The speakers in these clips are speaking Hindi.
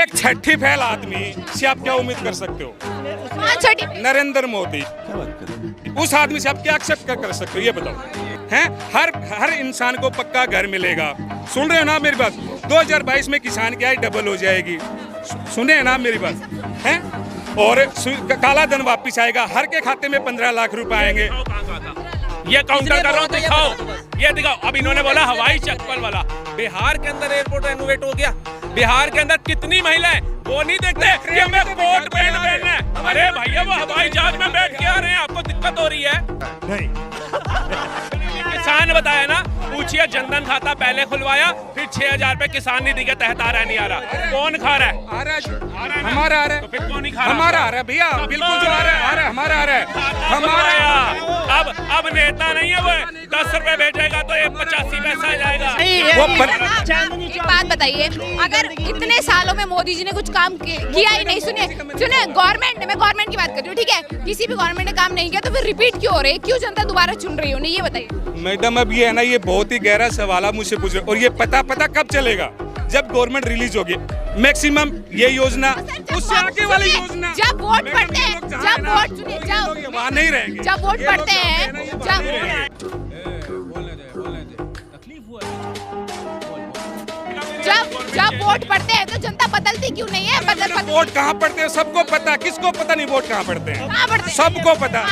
एक छठी फैल आदमी से आप क्या उम्मीद कर सकते हो? नरेंद्र मोदी। उस आदमी से आप क्या एक्सेप्ट कर सकते हो ये बताओ? हैं हर इंसान को पक्का घर मिलेगा। सुन रहे हो ना मेरी बात? 2022 में किसान की आय डबल हो जाएगी। सुने ना मेरी बात? हैं और काला धन वापिस आएगा। हर के खाते में 15 लाख रुपए आएंगे। ये काउंटर कर रहा हूँ, दिखाओ, ये दिखाओ। अब इन्होंने बोला हवाई चप्पल वाला। बिहार के अंदर एयरपोर्ट रेनोवेट हो गया। बिहार के अंदर कितनी महिलाएं वो नहीं देखते कि हमें कोट पैंट पहनना है। अरे भैया वो हवाई जहाज में बैठ के आ रहे हैं, आपको दिक्कत हो रही है? नहीं। किसान बताया ना, पूछिए जनधन खाता पहले खुलवाया, फिर 6000 रुपए किसान निधि के तहत आ रहा है, नहीं आ रहा? कौन खा रहा है? आ रहा है, हमारा आ रहा है। तो फिर कौन नहीं खा रहा? हमारा आ रहा है भैया, बिल्कुल जो आ रहा है हमारा आ रहा है, हमारा। अब नेता नहीं है वो 10 रुपए भेजेगा तो 85 पैसा आ जाएगा। एक बात बताइए, अगर इतने सालों में मोदी जी ने कुछ काम किया ही नहीं, सुनिए मैं गवर्नमेंट की बात कर रही हूँ, ठीक है? किसी भी गवर्नमेंट ने काम नहीं किया तो फिर रिपीट क्यों हो रहे? क्यों जनता दोबारा चुन रही हो? नहीं, ये बताइए मैडम। अब ये है ना, ये बहुत ही गहरा सवाल आप मुझसे पूछ रहे हो। और ये पता कब चलेगा? जब गवर्नमेंट रिलीज होगी। मैक्सिमम ये योजना, उससे आगे वाली योजना जब वोट पड़ते हैं, जब वोट सुनिए, जब वहाँ नहीं रहेंगे, जब वोट पड़ते हैं, जब वोट पड़ते हैं तो जनता बदलती क्यों नहीं है? वोट कहाँ पड़ते हैं सबको पता। किसको पता नहीं वोट कहाँ पड़ते हैं? सबको पता।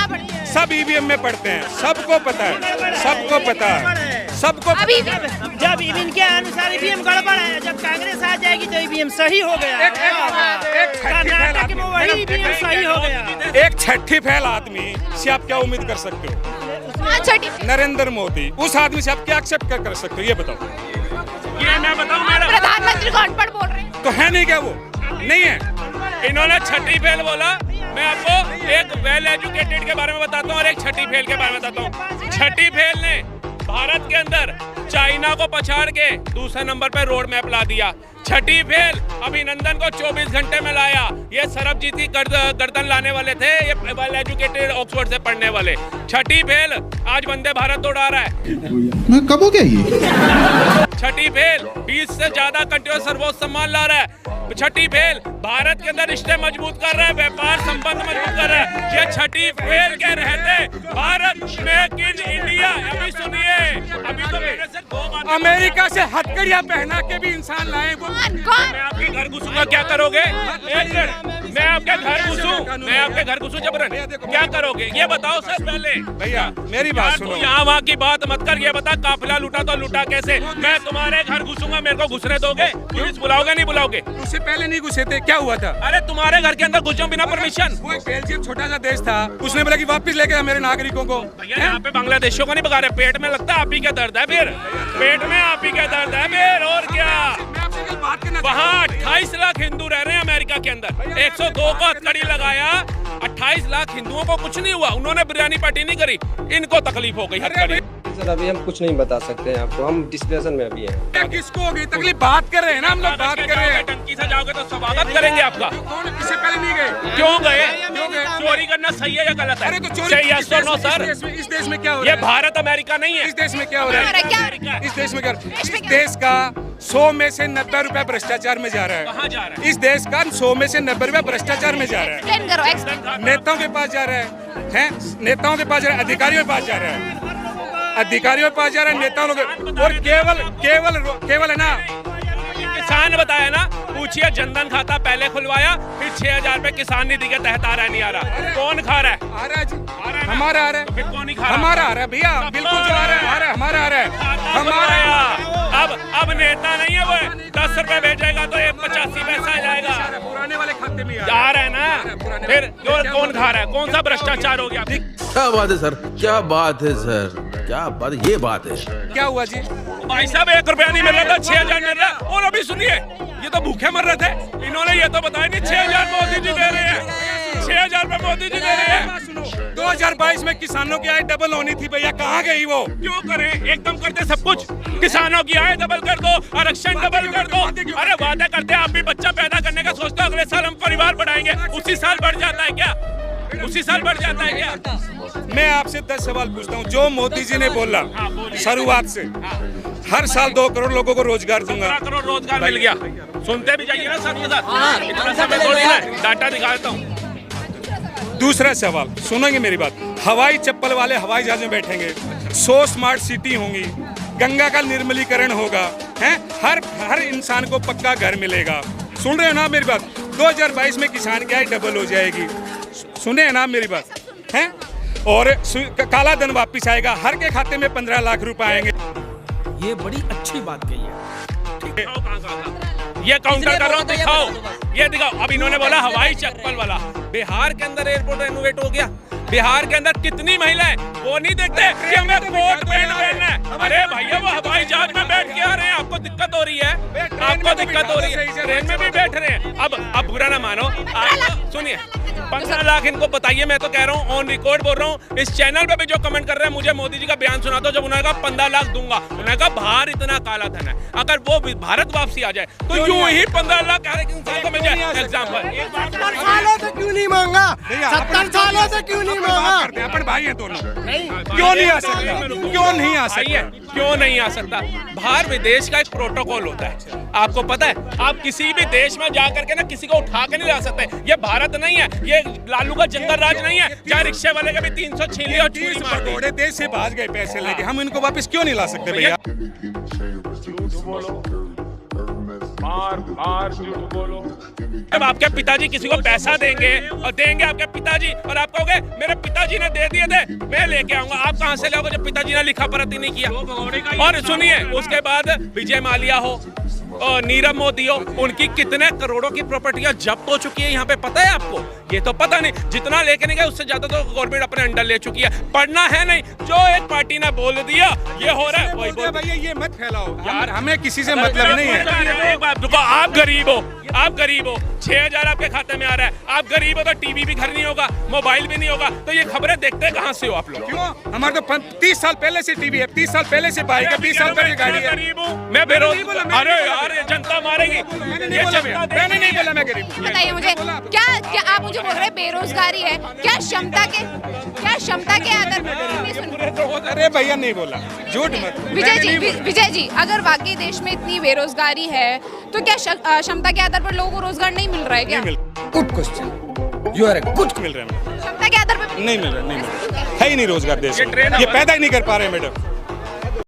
सब ईवीएम में पड़ते हैं, सबको पता है, सबको पता है, सबको। जब ईवीएम के अनुसार ईवीएम गड़बड़ है, जब कांग्रेस आ जाएगी तो ईवीएम सही हो गया। कर्नाटक में वही ईवीएम सही हो गया। एक छठी फैल आदमी से आप क्या उम्मीद कर सकते हो? नरेंद्र मोदी। उस आदमी से आप क्या एक्सेप्ट कर सकते हो ये बताओ? ये मैं बताऊं मैडम, प्रधानमंत्री को अनपढ़ बोल रहे हैं तो है नहीं क्या? वो नहीं है। इन्होंने छठी फेल बोला। मैं आपको एक वेल एजुकेटेड के बारे में बताता हूँ और एक छठी फेल के बारे में बताता हूँ। छठी फेल ने भारत के अंदर चाइना को पछाड़ के दूसरे नंबर पे रोड मैप ला दिया। छठी फेल अभिनंदन को 24 घंटे में लाया। ये सरबजीती गर्दन लाने वाले थे, ये वेल एजुकेटेड ऑक्सफोर्ड से पढ़ने वाले। छठी फेल आज वंदे भारत उड़ा रहा है। मैं कब हो गया ये? छठी फेल 20 से ज्यादा कंट्रियों सर्वोच्च सम्मान ला रहा है। छठी फेल भारत के अंदर रिश्ते मजबूत कर रहा है, व्यापार संबंध मजबूत कर रहा है। ये छठी फेल के रहते भारत मेक इन इंडिया। अभी सुनिए, अभी तो मेरे से 2 बार अमेरिका से हथकड़ियां पहना के भी इंसान लाए। वो मैं आपके घर घुसूंगा, क्या करोगे? एक मिनट, मैं आपके घर घुसूं जबरन, क्या करोगे? ये बताओ सर पहले। भैया मेरी बात सुनो। यहाँ वहाँ की बात मत कर, ये बता काफिला लूटा तो लूटा कैसे? मैं तुम्हारे घर घुसूंगा, मेरे को घुसने दोगे? पुलिस बुलाओगे नहीं बुलाओगे? उससे पहले नहीं घुसे थे, क्या हुआ था? अरे तुम्हारे घर के अंदर घुस जाऊं बिना परमिशन? वो एक बेल्जियम छोटा सा देश था, उसने बोला कि वापस लेके मेरे नागरिकों को। भैया यहाँ पे बांग्लादेशियों को नहीं भगा रहे। पेट में लगता है आप ही का दर्द है, फिर पेट में आप ही का दर्द है फिर, और क्या? वहाँ 28 लाख हिंदू रह रहे हैं अमेरिका के अंदर। 102 को हथकड़ी लगाया, 28 लाख हिंदुओं को कुछ नहीं हुआ। उन्होंने बिरयानी पार्टी नहीं करी, इनको तकलीफ हो गई हथकड़ी। सर अभी हम कुछ नहीं बता सकते हैं आपको, हम डिस्कशन में अभी हैं। किसको होगी तकलीफ? बात कर रहे हैं ना हम लोग, बात कर रहे हैं। टंकी से जाओगे तो स्वागत करेंगे आपका। कौन इससे पहले नहीं गए? क्यों गए? चोरी करना सही है या गलत है? अरे तो चोरी सही है, सुनो सर, इस देश में क्या हो रहा है? ये भारत अमेरिका नहीं है। इस देश में क्या हो रहा है? इस देश में क्या? इस देश का 100 में से 90 रुपए भ्रष्टाचार में जा रहा है। कहाँ जा रहा है? इस देश का 100 में से 90 रुपए भ्रष्टाचार में जा रहा है। नेताओं के पास जा रहा है, नेताओं के पास जा रहा है, अधिकारियों के पास जा रहा है, अधिकारियों के पास जा रहा है, नेताओं लोग। और केवल है ना, किसान बताया ना, पूछिए जनधन खाता पहले खुलवाया, फिर 6000 रुपए किसान निधि के तहत आ रहा है, नहीं आ रहा? कौन खा रहा है? आ रहा है जी, हमारा आ रहा है। फिर कौन नहीं खा रहा? हमारा आ रहा है भैया, बिल्कुल जो आ रहा है हमारा आ रहा है, हमारा। अब नेता नहीं है वो 10 रुपए भेजेगा तो 85 पैसा आ जाएगा। पुराने वाले खाते में आ रहा है ना, फिर कौन खा रहा है? कौन सा भ्रष्टाचार हो गया? क्या बात है सर, क्या बात है सर, क्या बात, ये बात है। क्या हुआ जी? भाई साहब 1 रुपया नहीं मिल रहा था, 6000 मिल रहा। और अभी सुनिए, ये तो भूखे मर रहे थे, इन्होंने ये तो बताया नहीं 6000 मोदी जी दे रहे हैं, 6000 रुपए मोदी जी दे रहे हैं। 2022 में किसानों की आय डबल होनी थी भैया, कहाँ गई वो? क्यों करें? एकदम करते सब कुछ। किसानों की आय डबल कर दो, आरक्षण डबल कर दो। अरे वादा करते हैं, आप भी बच्चा पैदा करने का सोचते हो, अगले साल हम परिवार बढ़ाएंगे, उसी साल बढ़ जाता है क्या? उसी साल बढ़ जाता है क्या? मैं आपसे 10 सवाल पूछता हूँ। जो मोदी जी ने बोला शुरुआत से, हर साल 2 करोड़ लोगों को रोजगार दूंगा, 15 करोड़ रोजगार मिल गया। सुनते भी जाइए ना साथ के साथ, इतना समय थोड़ी ना, डाटा दिखाता हूँ। दूसरा सवाल सुनेंगे मेरी बात। हवाई चप्पल वाले हवाई जहाज में बैठेंगे, 100 स्मार्ट सिटी होंगी, गंगा का निर्मलीकरण होगा, हैं, हर इंसान को पक्का घर मिलेगा। सुन रहे हो ना मेरी बात? 2022 में किसान की आय डबल हो जाएगी। सुने ना मेरी बात, हैं? और काला धन वापिस आएगा, हर के खाते में 15 लाख रुपए आएंगे। ये बड़ी अच्छी बात कही है। ये काउंटर कर रहा हूँ, दिखाओ, ये दिखाओ। अब इन्होंने बोला हवाई चप्पल वाला, बिहार के अंदर एयरपोर्ट रेनोवेट हो गया। बिहार के अंदर कितनी महिलाएं वो नहीं देखते कि हमें कोट पैंट पहनना है। अरे भैया वो हवाई जहाज में बैठ के आ रहे हैं, आपको दिक्कत हो रही है, आपको दिक्कत हो रही है, ट्रेन में भी बैठ रहे हैं। अब बुरा ना मानो, सुनिए, 15 लाख इनको बताइए। मैं तो कह रहा हूँ, ऑन रिकॉर्ड बोल रहा हूँ, इस चैनल पे भी जो कमेंट कर रहे हैं, मुझे मोदी जी का बयान सुना दो जब उन्होंने कहा 15 लाख दूंगा। उन्होंने कहा बाहर इतना काला धन है, अगर वो भारत वापसी आ जाए तो यूं ही 15 लाख हर एक इंसान को मिल जाए। एग्जाम्पल 70 सालों से क्यों नहीं मांगा? 70 सालों से क्यों नहीं मांगा? अपन भाई हैं दोनों, क्यों नहीं आ सकता? क्यों नहीं आ सकता? क्यों नहीं आ सकता? बाहर विदेश का एक प्रोटोकॉल होता है, आपको पता है। आप किसी भी देश में जा करके ना किसी को उठा के नहीं ला सकते। ये भारत नहीं है, ये लालू का जंगल राज नहीं है, चाहे रिक्शे वाले का भी 300 छीन लिया और छुरी मार दी। थोड़े देश से भाग गए पैसे लेके, हम इनको वापस क्यों नहीं ला सकते भैया? जब आपके पिताजी किसी को पैसा देंगे और देंगे आपके पिताजी, और आप कहोगे मेरे पिताजी ने दे दिए थे, मैं लेके आऊंगा, आप कहां से लाओगे जब पिताजी ने लिखा पढ़त ही नहीं किया? और सुनिए, उसके बाद विजय माल्या हो और नीरव मोदी हो, उनकी कितने करोड़ों की प्रॉपर्टियां जब्त हो चुकी है यहाँ पे, पता है आपको? ये तो पता नहीं। जितना लेके नहीं गए उससे ज्यादा तो गवर्नमेंट अपने अंडर ले चुकी है। पढ़ना है नहीं, जो एक पार्टी ने बोल दिया ये हो रहा है वही बोल। भैया ये मत फैलाओ यार, हमें किसी से मतलब नहीं है। एक बात देखो, आप गरीब हो, आप गरीब हो, 6000 आपके खाते में आ रहा है, आप गरीब हो तो टीवी भी घर नहीं होगा, मोबाइल भी नहीं होगा, तो ये खबरें देखते कहाँ से हो आप लोग? क्यों? हमारे तो 30 साल पहले से टीवी है, 30 साल पहले से बाइक है, 20 साल पहले गाड़ी है। गरीब हूँ मैं, बेरोजगार। अरे यार ये जनता मारेगी। मैंने नहीं बोला मैं गरीब हूँ। बताइए मुझे, क्या आप मुझे बोल रहे हैं बेरोजगारी है? क्या क्षमता के आधार पर? अरे भैया नहीं बोला, झूठ मत। विजय जी, अगर वाकई देश में इतनी बेरोजगारी है तो क्या क्षमता के आधार पर लोगों को रोजगार नहीं मिल रहा है क्या? गुड क्वेश्चन, यू आर कुछ मिल रहा है, क्षमता के आधार पर नहीं मिल रहा है ही नहीं रोजगार देश में, ये पैदा ही नहीं कर पा रहे मैडम।